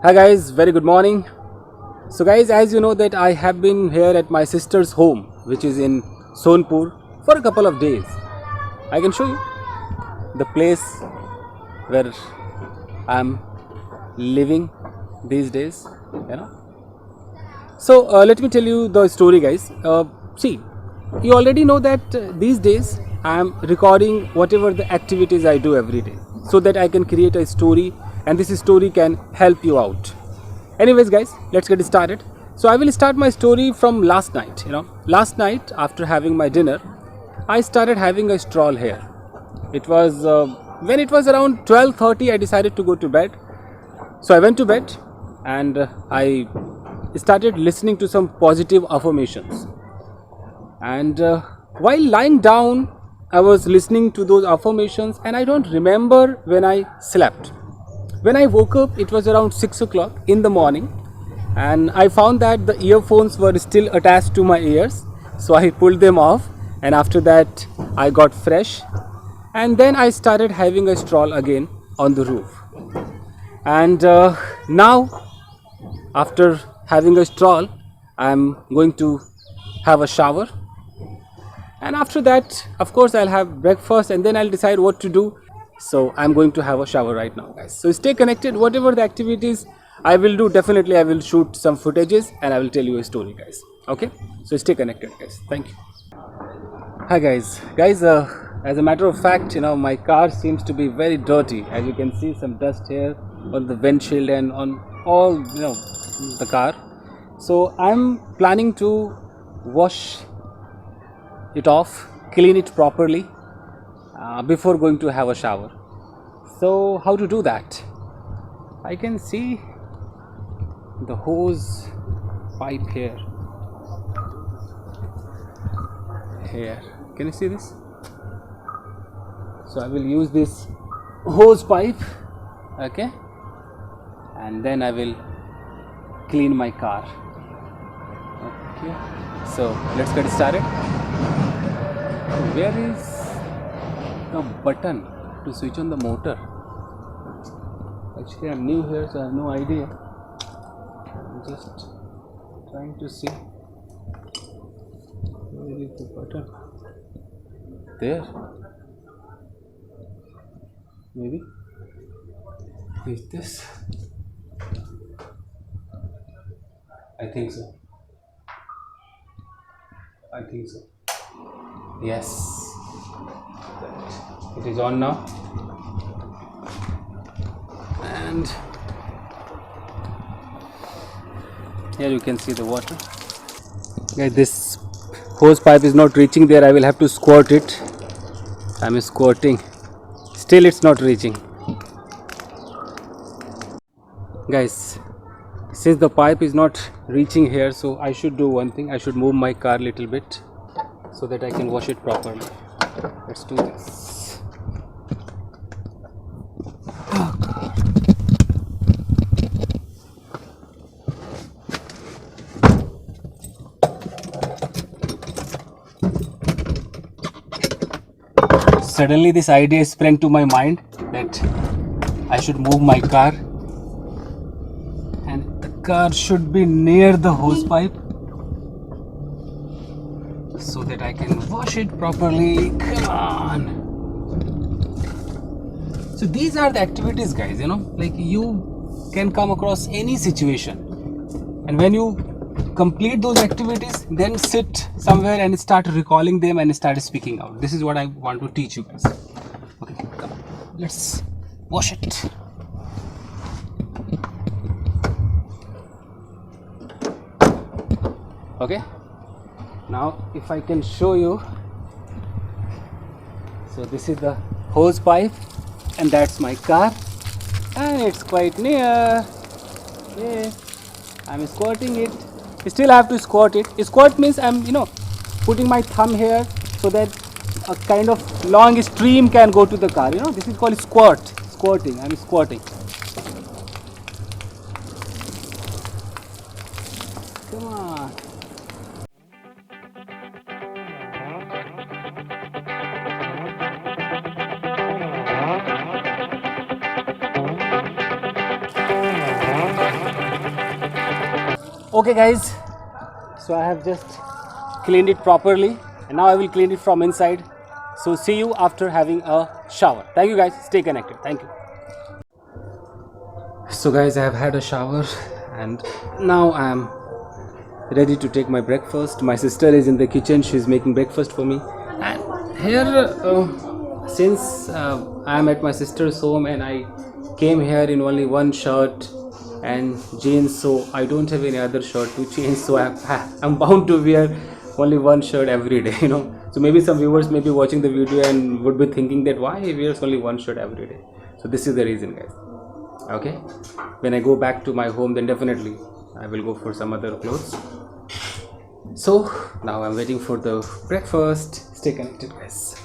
Hi guys, very good morning. So guys, as you know that I have been here at my sister's home which is in Sonpur for a couple of days. I can show you the place where I'm living these days, you know. So let me tell you the story guys. See, you already know that these days I am recording whatever the activities I do every day so that I can create a story and this story can help you out. Anyways guys, let's get started. So I will start my story from last night. Last night after having my dinner, I started having a stroll here. It was when it was around 12:30 I decided to go to bed. So I went to bed and I started listening to some positive affirmations. And while lying down, I was listening to those affirmations and I don't remember when I slept. When I woke up, it was around 6 o'clock in the morning, and I found that the earphones were still attached to my ears. So I pulled them off, and after that, I got fresh, and then I started having a stroll again on the roof. And now, after having a stroll, I'm going to have a shower, and after that, of course, I'll have breakfast, and then I'll decide what to do. So I'm going to have a shower right now guys, so stay connected. Whatever the activities I will do, definitely I will shoot some footages and I will tell you a story guys. Okay, so stay connected guys. Thank you. Hi guys, as a matter of fact, my car seems to be very dirty. As you can see, some dust here on the windshield and on all the car. So I'm planning to wash it off, clean it properly before going to have a shower. So how to do that? I can see the hose pipe here. Can you see this? So I will use this hose pipe, okay, and then I will clean my car. Okay, so let's get started. Where is the button to switch on the motor? Actually, I'm new here, so I have no idea. I'm just trying to see where is the button. There, maybe. Is this? I think so. Yes, it is on now. And here you can see the water. Okay, this hose pipe is not reaching there. I will have to squirt it. I'm squirting. Still it's not reaching. Guys, since the pipe is not reaching here, so I should do one thing. I should move my car a little bit so that I can wash it properly. Let's do this. Suddenly this idea sprang to my mind that I should move my car, and the car should be near the hose pipe so that I can wash it properly. Come on. So these are the activities guys, like you can come across any situation, and when you complete those activities, then sit somewhere and start recalling them and start speaking out. This is what I want to teach you guys. Okay, come on, let's wash it. Okay, now if I can show you, so this is the hose pipe and that's my car, and it's quite near. Yeah, I'm squirting it. Still have to squirt it. Squirt means I'm putting my thumb here so that a kind of long stream can go to the car. This is called squirting. I'm squirting. Come on. Okay guys, so I have just cleaned it properly and now I will clean it from inside. So see you after having a shower. Thank you guys, stay connected. Thank you. So guys, I have had a shower and now I am ready to take my breakfast. My sister is in the kitchen, she's making breakfast for me. And here, since I am at my sister's home and I came here in only one shirt and jeans, so I don't have any other shirt to change, so I'm bound to wear only one shirt every day, you know. So maybe some viewers may be watching the video and would be thinking that why he wears only one shirt every day. So this is the reason, guys. Okay, when I go back to my home, then definitely I will go for some other clothes. So now I'm waiting for the breakfast. Stay connected, guys.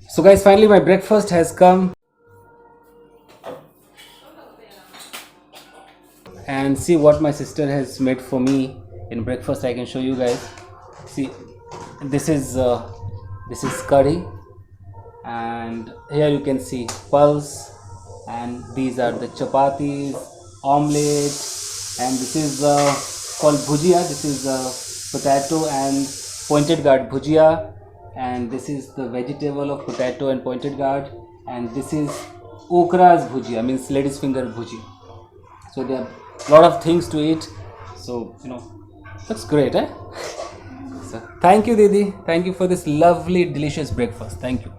So guys, finally my breakfast has come. And see what my sister has made for me in breakfast. I can show you guys. See, this is curry, and here you can see pulse, and these are the chapatis, omelette, and this is called bhujia. This is potato and pointed gourd bhujia, and this is the vegetable of potato and pointed gourd, and this is okra's bhujia, means lady's finger bhujia. So there are a lot of things to eat. So you know, looks great, eh? So thank you, Didi. Thank you for this lovely, delicious breakfast. Thank you.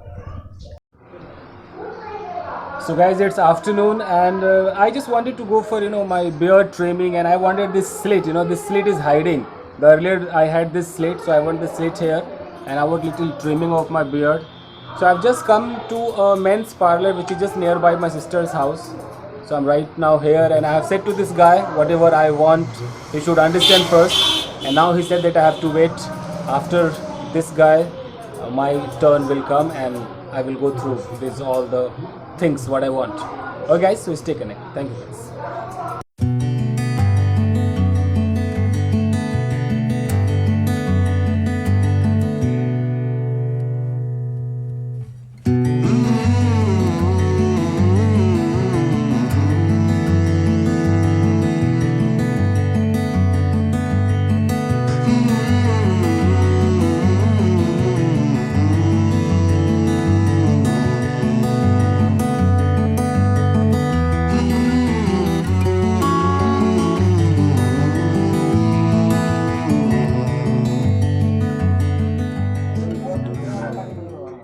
So guys, it's afternoon and I just wanted to go for, you know, my beard trimming, and I wanted this slit. You know, this slit is hiding. The earlier I had this slit, so I want the slit here, and I want little trimming of my beard. So I've just come to a men's parlor which is just nearby my sister's house. So I'm right now here, and I have said to this guy whatever I want he should understand first, and now he said that I have to wait. After this guy my turn will come and I will go through this all the things what I want. Okay guys, so stay connected. Thank you guys.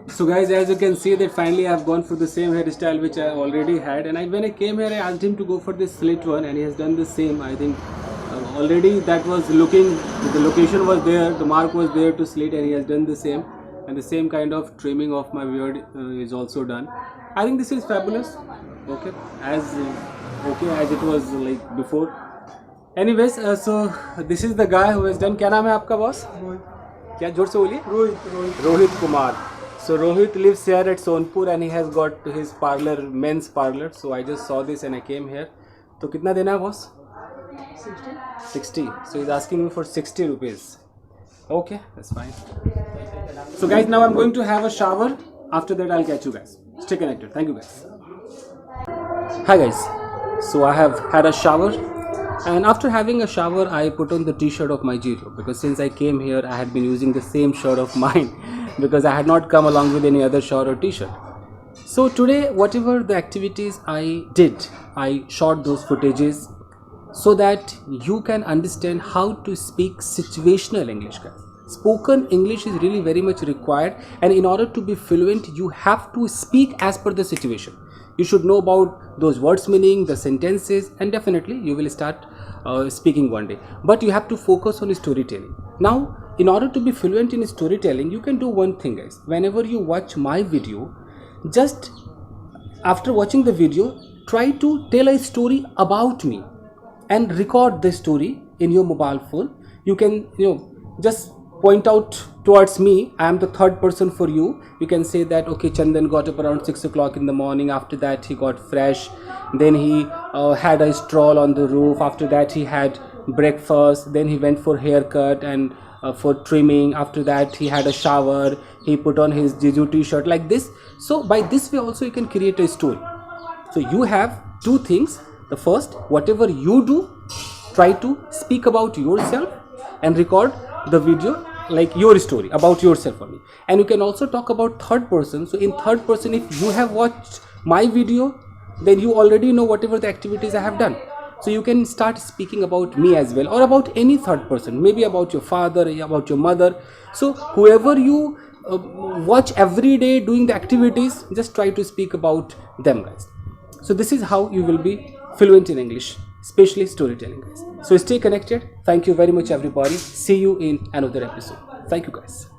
So guys, as you can see that finally I have gone for the same hairstyle which I already had, and when I came here I asked him to go for this slit one, and he has done the same. I think already that was looking, the location was there, the mark was there to slit, and he has done the same, and the same kind of trimming of my beard is also done. I think this is fabulous. Okay, as it was like before. Anyways, so this is the guy who has done. क्या नाम है आपका boss? क्या जोर से बोलिए? Rohit Kumar. So Rohit lives here at Sonpur and he has got his parlor, men's parlor. So I just saw this and I came here. तो कितना देना है boss? 60. So he's asking me for 60 rupees. Okay, that's fine. So guys, now I'm going to have a shower. After that I'll catch you guys. Stay connected. Thank you guys. Hi guys. So I have had a shower. And after having a shower, I put on the t-shirt of my Giro, because since I came here, I had been using the same shirt of mine because I had not come along with any other shirt or t-shirt. So today, whatever the activities I did, I shot those footages so that you can understand how to speak situational English, guys. Spoken English is really very much required, and in order to be fluent, you have to speak as per the situation. You should know about those words meaning, the sentences, and definitely you will start speaking one day. But you have to focus on storytelling. Now, in order to be fluent in storytelling, you can do one thing, guys. Whenever you watch my video, just after watching the video, try to tell a story about me and record the story in your mobile phone. You can, just point out towards me. I am the third person for you. You can say that, okay, Chandan got up around 6 o'clock in the morning. After that, he got fresh. Then he had a stroll on the roof. After that, he had breakfast. Then he went for haircut and for trimming. After that, he had a shower. He put on his Jiju t-shirt, like this. So by this way also you can create a story. So you have two things. The first, whatever you do, try to speak about yourself and record the video like your story about yourself only. And you can also talk about third person. So in third person, if you have watched my video, then you already know whatever the activities I have done. So you can start speaking about me as well, or about any third person, maybe about your father, about your mother. So whoever you watch every day doing the activities, just try to speak about them, guys. So this is how you will be fluent in English, especially storytelling, guys. So stay connected. Thank you very much, everybody. See you in another episode. Thank you, guys.